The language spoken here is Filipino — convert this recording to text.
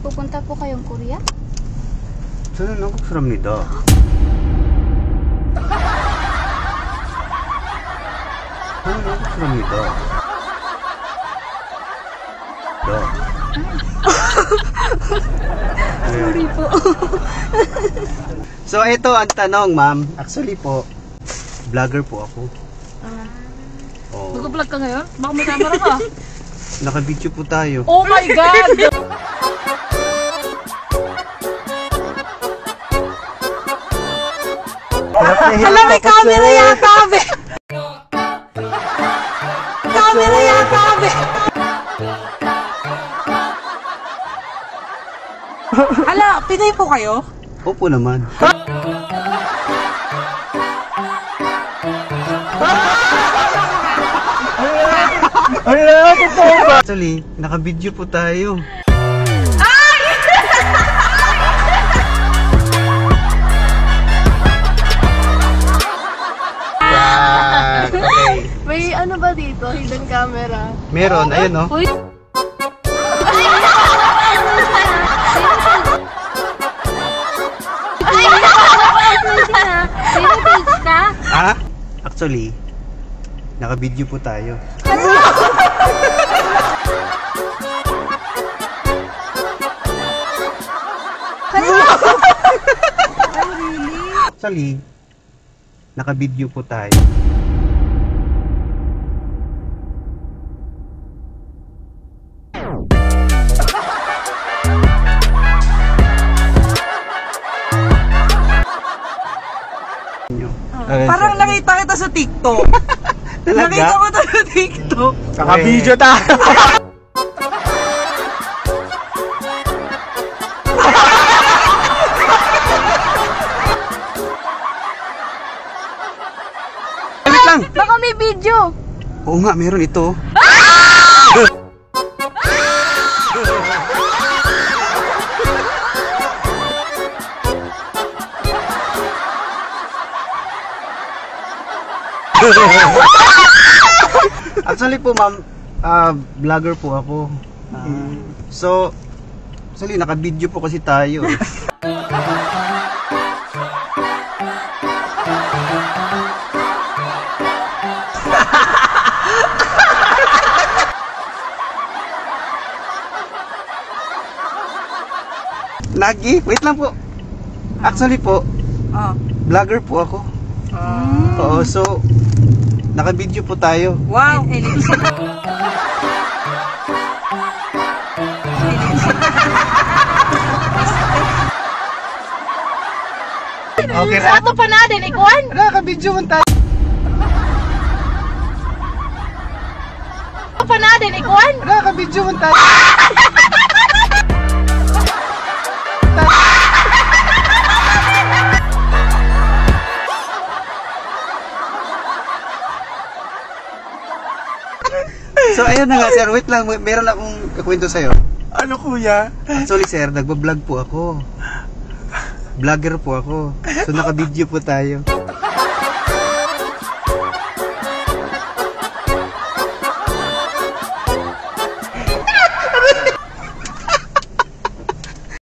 Pupunta po kayong Korea? 저는 한국 사람입니다. 저는 한국 사람입니다. Sorry po. So ito ang tanong, ma'am. Actually po, vlogger po ako. Oh. Mag-vlog ka ngayon? Baka may camera ka. Naka-video po tayo. Oh my God! Hala, may camera yata, be! Camera yata, be! Hala, Pinoy po kayo? Opo naman. Actually, naka-video po tayo. Okay. May ano ba dito? Hidden camera? Meron, ayun no. Uy! Sino ka? Ah? Actually, naka-video po tayo. Actually, naka-video po tayo. Parang nakita kita sa TikTok. Nakita ko ito sa TikTok. Naka-video tayo. Wait lang. Baka may video! Oo nga, meron ito. Actually po ma'am, vlogger po ako. So, actually naka-video po kasi tayo. Nagi, wait lang po. Actually po, vlogger po ako. Oo, so naka-video po tayo. Wow! Okay na. Sato pa natin, ikuan? Naka-video mo tayo. Sato pa natin, ikuan? Naka-video mo tayo. So ayun na nga sir, wait lang, meron akong kakwento sa'yo. Ano kuya? Actually sir, nagbablog po ako. Vlogger po ako. So naka-video po tayo.